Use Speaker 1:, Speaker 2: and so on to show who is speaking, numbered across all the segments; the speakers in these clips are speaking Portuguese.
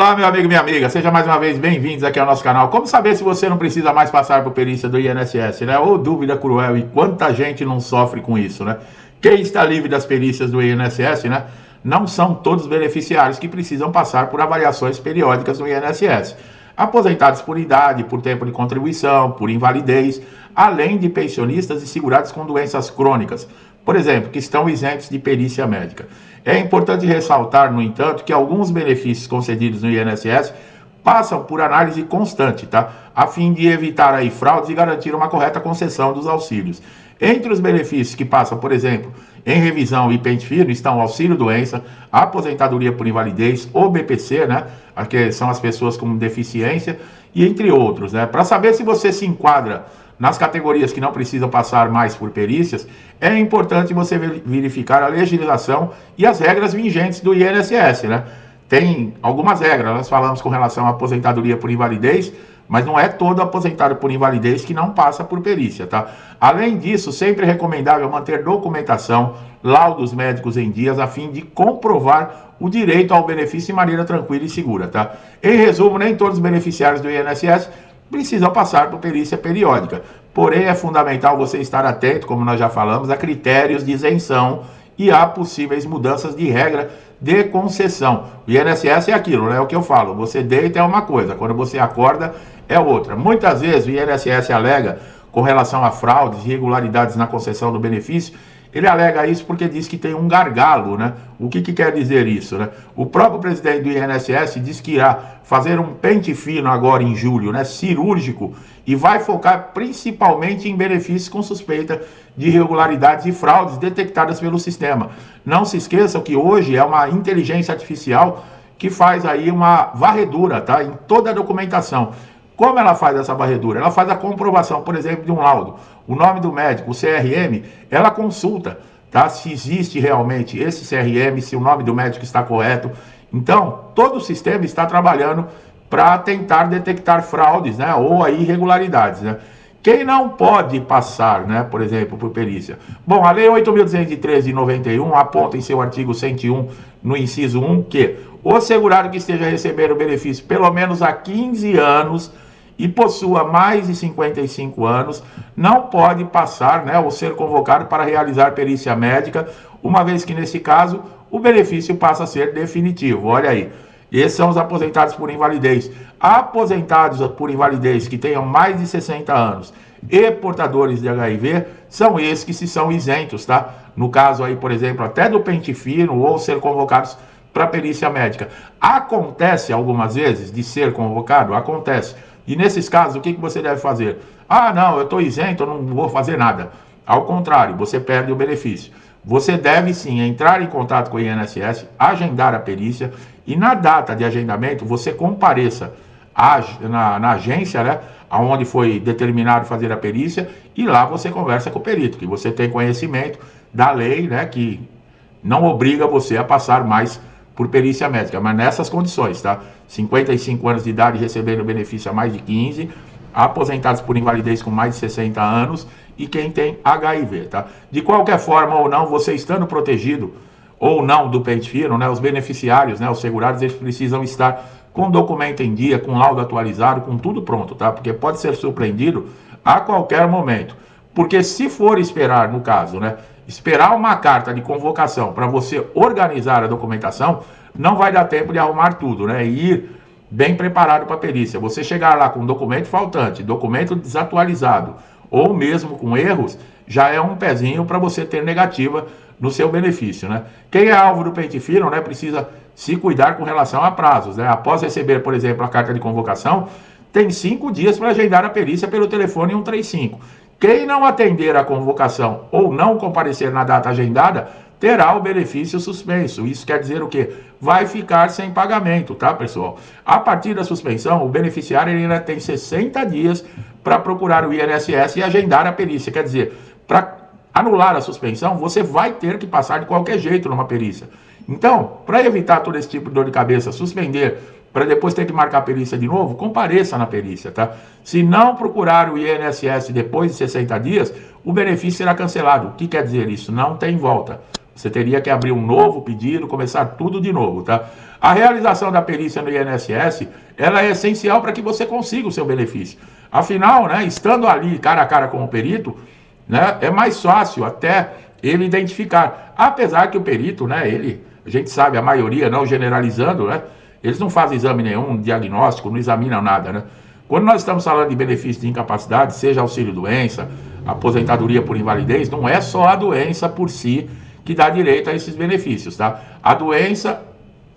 Speaker 1: Olá, meu amigo e minha amiga, seja mais uma vez bem-vindos aqui ao nosso canal. Como saber se você não precisa mais passar por perícia do INSS, né? Ô, dúvida cruel, e quanta gente não sofre com isso, né? Quem está livre das perícias do INSS, né? Não são todos os beneficiários que precisam passar por avaliações periódicas do INSS. Aposentados por idade, por tempo de contribuição, por invalidez, além de pensionistas e segurados com doenças crônicas, por exemplo, que estão isentos de perícia médica. É importante ressaltar, no entanto, que alguns benefícios concedidos no INSS passam por análise constante, tá? A fim de evitar aí fraudes e garantir uma correta concessão dos auxílios. Entre os benefícios que passam, por exemplo, em revisão e pente fino, estão o auxílio-doença, a aposentadoria por invalidez, o BPC, né? Que são as pessoas com deficiência, e entre outros, né? Para saber se você se enquadra nas categorias que não precisam passar mais por perícias, é importante você verificar a legislação e as regras vigentes do INSS, né? Tem algumas regras, nós falamos com relação à aposentadoria por invalidez, mas não é todo aposentado por invalidez que não passa por perícia, tá? Além disso, sempre é recomendável manter documentação, laudos médicos em dias, a fim de comprovar o direito ao benefício de maneira tranquila e segura, tá? Em resumo, nem todos os beneficiários do INSS precisam passar por perícia periódica. Porém, é fundamental você estar atento, como nós já falamos, a critérios de isenção e a possíveis mudanças de regra de concessão. O INSS é aquilo, né? É o que eu falo. Você deita é uma coisa, quando você acorda é outra. Muitas vezes o INSS alega com relação a fraudes e irregularidades na concessão do benefício. Ele alega isso porque diz que tem um gargalo, né? O que quer dizer isso, né? O próprio presidente do INSS diz que irá fazer um pente fino agora em julho, né? Cirúrgico, e vai focar principalmente em benefícios com suspeita de irregularidades e fraudes detectadas pelo sistema. Não se esqueçam que hoje é uma inteligência artificial que faz aí uma varredura, tá? Em toda a documentação. Como ela faz essa varredura? Ela faz a comprovação, por exemplo, de um laudo. O nome do médico, o CRM, ela consulta, tá? Se existe realmente esse CRM, se o nome do médico está correto. Então, todo o sistema está trabalhando para tentar detectar fraudes, né? Ou aí irregularidades, né? Quem não pode passar, né, por exemplo, por perícia? Bom, a Lei 8.213 de 91 aponta em seu artigo 101, no inciso 1, que o segurado que esteja recebendo o benefício pelo menos há 15 anos e possua mais de 55 anos, não pode passar, né, ou ser convocado para realizar perícia médica, uma vez que, nesse caso, o benefício passa a ser definitivo. Olha aí. Esses são os aposentados por invalidez. Aposentados por invalidez que tenham mais de 60 anos e portadores de HIV são esses que se são isentos, tá? No caso aí, por exemplo, até do pente fino ou ser convocados para perícia médica. Acontece algumas vezes de ser convocado? Acontece. E nesses casos, o que você deve fazer? Ah, não, eu estou isento, eu não vou fazer nada. Ao contrário, você perde o benefício. Você deve sim entrar em contato com o INSS, agendar a perícia e na data de agendamento você compareça na agência, né, onde foi determinado fazer a perícia, e lá você conversa com o perito, que você tem conhecimento da lei, né, que não obriga você a passar mais por perícia médica, mas nessas condições, tá? 55 anos de idade recebendo benefício a mais de 15, aposentados por invalidez com mais de 60 anos e quem tem HIV, tá? De qualquer forma ou não, você estando protegido ou não do pente fino, né? Os beneficiários, né? Os segurados, eles precisam estar com documento em dia, com laudo atualizado, com tudo pronto, tá? Porque pode ser surpreendido a qualquer momento. Porque se for esperar, no caso, né? Esperar uma carta de convocação para você organizar a documentação, não vai dar tempo de arrumar tudo, né? E ir bem preparado para a perícia. Você chegar lá com documento faltante, documento desatualizado, ou mesmo com erros, já é um pezinho para você ter negativa no seu benefício, né? Quem é alvo do pente fino, né, precisa se cuidar com relação a prazos, né? Após receber, por exemplo, a carta de convocação, tem 5 dias para agendar a perícia pelo telefone 135. Quem não atender a convocação ou não comparecer na data agendada, terá o benefício suspenso. Isso quer dizer o quê? Vai ficar sem pagamento, tá, pessoal? A partir da suspensão, o beneficiário ainda tem 60 dias para procurar o INSS e agendar a perícia. Quer dizer, para anular a suspensão, você vai ter que passar de qualquer jeito numa perícia. Então, para evitar todo esse tipo de dor de cabeça, suspender, para depois ter que marcar a perícia de novo, compareça na perícia, tá? Se não procurar o INSS depois de 60 dias, o benefício será cancelado. O que quer dizer isso? Não tem volta. Você teria que abrir um novo pedido, começar tudo de novo, tá? A realização da perícia no INSS, ela é essencial para que você consiga o seu benefício. Afinal, né, estando ali cara a cara com o perito, né, é mais fácil até ele identificar. Apesar que o perito, né, a gente sabe, a maioria, não generalizando, né, eles não fazem exame nenhum, diagnóstico, não examinam nada, né? Quando nós estamos falando de benefício de incapacidade, seja auxílio-doença, aposentadoria por invalidez, não é só a doença por si que dá direito a esses benefícios, tá? A doença,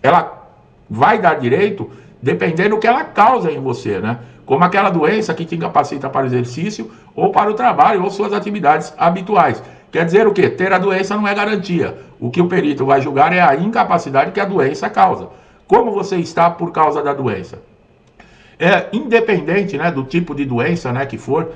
Speaker 1: ela vai dar direito dependendo do que ela causa em você, né? Como aquela doença que te incapacita para o exercício ou para o trabalho ou suas atividades habituais. Quer dizer o quê? Ter a doença não é garantia. O que o perito vai julgar é a incapacidade que a doença causa. Como você está por causa da doença? Independente, né, do tipo de doença, né, que for,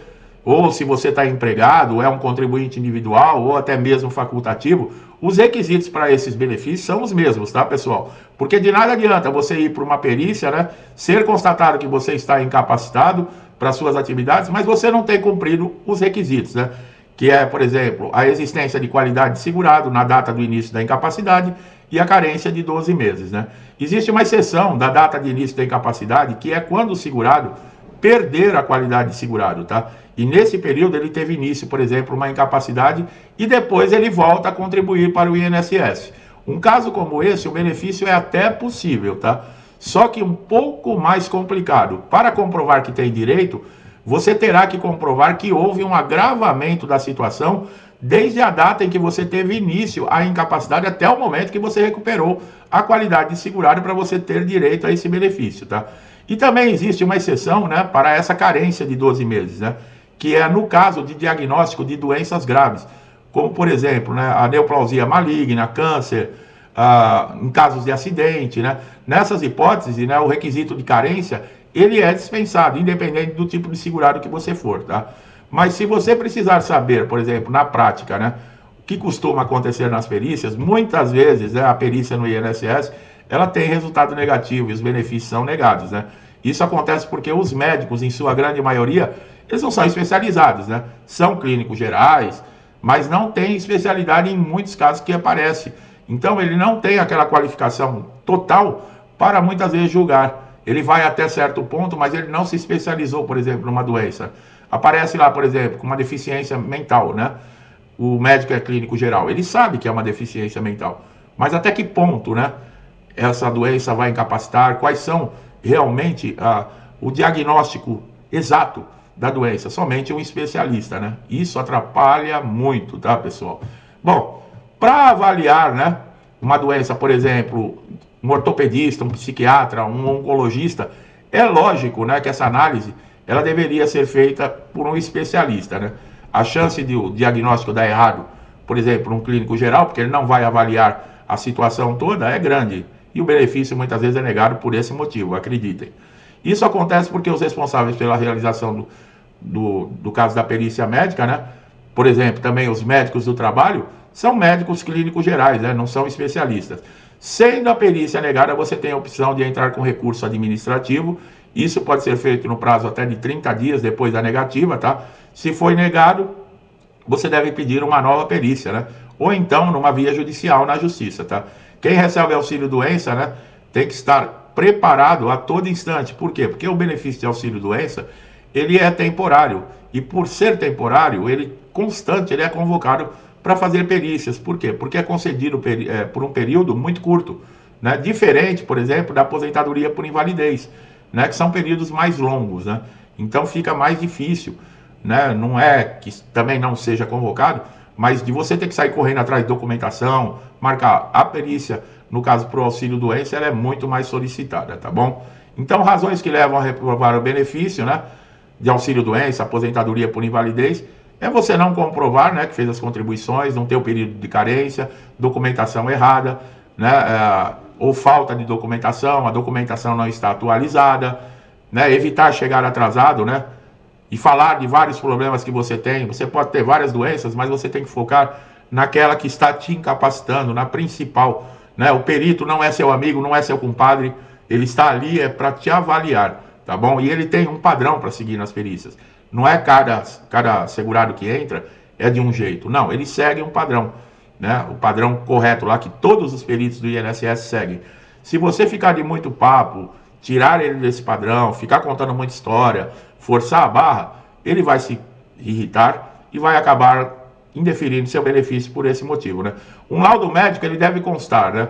Speaker 1: ou se você está empregado, é um contribuinte individual, ou até mesmo facultativo, os requisitos para esses benefícios são os mesmos, tá, pessoal? Porque de nada adianta você ir para uma perícia, né, ser constatado que você está incapacitado para suas atividades, mas você não tem cumprido os requisitos, né? Que é, por exemplo, a existência de qualidade de segurado na data do início da incapacidade e a carência de 12 meses, né? Existe uma exceção da data de início da incapacidade, que é quando o segurado perder a qualidade de segurado, tá? E nesse período ele teve início, por exemplo, uma incapacidade e depois ele volta a contribuir para o INSS. Um caso como esse, o benefício é até possível, tá? Só que um pouco mais complicado. Para comprovar que tem direito, você terá que comprovar que houve um agravamento da situação desde a data em que você teve início à incapacidade até o momento que você recuperou a qualidade de segurado para você ter direito a esse benefício, tá? E também existe uma exceção, né, para essa carência de 12 meses, né, que é no caso de diagnóstico de doenças graves, como por exemplo, né, a neoplasia maligna, câncer, em casos de acidente, né? Nessas hipóteses, né, o requisito de carência ele é dispensado, independente do tipo de segurado que você for, tá? Mas se você precisar saber, por exemplo, na prática, né, o que costuma acontecer nas perícias, muitas vezes, né, a perícia no INSS, ela tem resultado negativo e os benefícios são negados, né? Isso acontece porque os médicos, em sua grande maioria, eles não são especializados, né? São clínicos gerais, mas não têm especialidade em muitos casos que aparece. Então, ele não tem aquela qualificação total para muitas vezes julgar. Ele vai até certo ponto, mas ele não se especializou, por exemplo, numa doença. Aparece lá, por exemplo, com uma deficiência mental, né? O médico é clínico geral, ele sabe que é uma deficiência mental, mas até que ponto, né? Essa doença vai incapacitar, quais são realmente o diagnóstico exato da doença, somente um especialista, né? Isso atrapalha muito, tá, pessoal? Bom, para avaliar, né, uma doença, por exemplo, um ortopedista, um psiquiatra, um oncologista, é lógico, né, que essa análise ela deveria ser feita por um especialista, né? A chance de o diagnóstico dar errado, por exemplo, um clínico geral, porque ele não vai avaliar a situação toda, é grande. E o benefício muitas vezes é negado por esse motivo, acreditem. Isso acontece porque os responsáveis pela realização do caso da perícia médica, né? Por exemplo, também os médicos do trabalho, são médicos clínicos gerais, né? Não são especialistas. Sendo a perícia negada, você tem a opção de entrar com recurso administrativo. Isso pode ser feito no prazo até de 30 dias depois da negativa, tá? Se foi negado, você deve pedir uma nova perícia, né? Ou então numa via judicial na justiça, tá? Quem recebe auxílio-doença, né, tem que estar preparado a todo instante. Por quê? Porque o benefício de auxílio-doença, ele é temporário. E por ser temporário, ele constante, ele é convocado para fazer perícias. Por quê? Porque é concedido por um período muito curto, né? Diferente, por exemplo, da aposentadoria por invalidez, né? Que são períodos mais longos, né? Então fica mais difícil, né? Não é que também não seja convocado, mas de você ter que sair correndo atrás de documentação, marcar a perícia, no caso para o auxílio-doença, ela é muito mais solicitada, tá bom? Então, razões que levam a reprovar o benefício, né, de auxílio-doença, aposentadoria por invalidez, é você não comprovar, né, que fez as contribuições, não ter o período de carência, documentação errada, né, ou falta de documentação, a documentação não está atualizada, né, evitar chegar atrasado, né, e falar de vários problemas que você tem. Você pode ter várias doenças, mas você tem que focar naquela que está te incapacitando, na principal, né? O perito não é seu amigo, não é seu compadre, ele está ali para te avaliar, tá bom? E ele tem um padrão para seguir nas perícias. Não é cada segurado que entra é de um jeito, não, ele segue um padrão. né, o padrão correto lá que todos os peritos do INSS seguem. Se você ficar de muito papo, tirar ele desse padrão, ficar contando muita história, forçar a barra, ele vai se irritar e vai acabar indeferindo seu benefício por esse motivo, né? Um laudo médico, ele deve constar, né,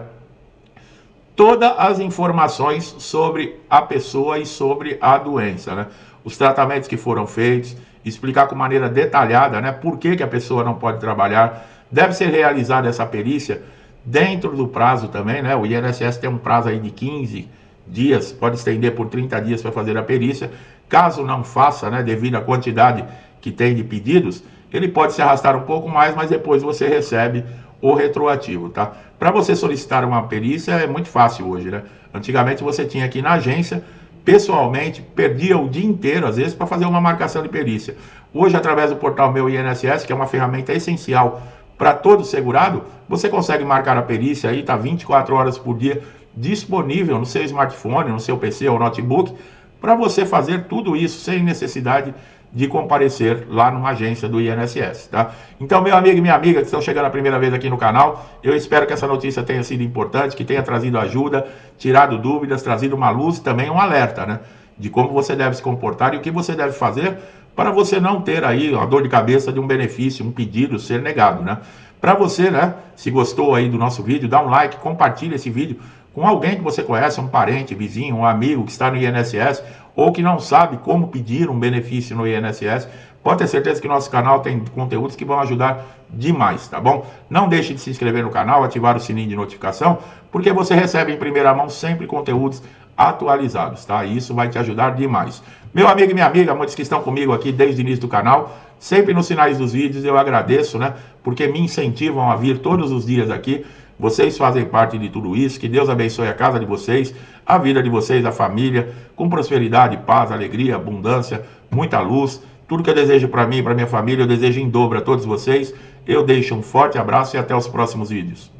Speaker 1: todas as informações sobre a pessoa e sobre a doença, né? Os tratamentos que foram feitos, explicar com maneira detalhada, né, por que a pessoa não pode trabalhar. Deve ser realizada essa perícia dentro do prazo também, né? O INSS tem um prazo aí de 15 dias, pode estender por 30 dias para fazer a perícia. Caso não faça, né, devido à quantidade que tem de pedidos, ele pode se arrastar um pouco mais, mas depois você recebe o retroativo, tá? Para você solicitar uma perícia é muito fácil hoje, né? Antigamente você tinha que ir na agência, pessoalmente, perdia o dia inteiro, às vezes, para fazer uma marcação de perícia. Hoje, através do portal Meu INSS, que é uma ferramenta essencial para todo segurado, você consegue marcar a perícia aí, tá 24 horas por dia disponível no seu smartphone, no seu PC ou notebook, para você fazer tudo isso sem necessidade de comparecer lá numa agência do INSS, tá? Então, meu amigo e minha amiga que estão chegando a primeira vez aqui no canal, eu espero que essa notícia tenha sido importante, que tenha trazido ajuda, tirado dúvidas, trazido uma luz e também um alerta, né? De como você deve se comportar e o que você deve fazer para você não ter aí a dor de cabeça de um benefício, um pedido ser negado, né? Para você, né, se gostou aí do nosso vídeo, dá um like, compartilha esse vídeo com alguém que você conhece, um parente, vizinho, um amigo que está no INSS ou que não sabe como pedir um benefício no INSS. Pode ter certeza que nosso canal tem conteúdos que vão ajudar demais, tá bom? Não deixe de se inscrever no canal, ativar o sininho de notificação, porque você recebe em primeira mão sempre conteúdos atualizados, tá? E isso vai te ajudar demais. Meu amigo e minha amiga, muitos que estão comigo aqui desde o início do canal, sempre nos finais dos vídeos eu agradeço, né? Porque me incentivam a vir todos os dias aqui. Vocês fazem parte de tudo isso. Que Deus abençoe a casa de vocês, a vida de vocês, a família, com prosperidade, paz, alegria, abundância, muita luz. Tudo que eu desejo para mim e para minha família, eu desejo em dobro a todos vocês. Eu deixo um forte abraço e até os próximos vídeos.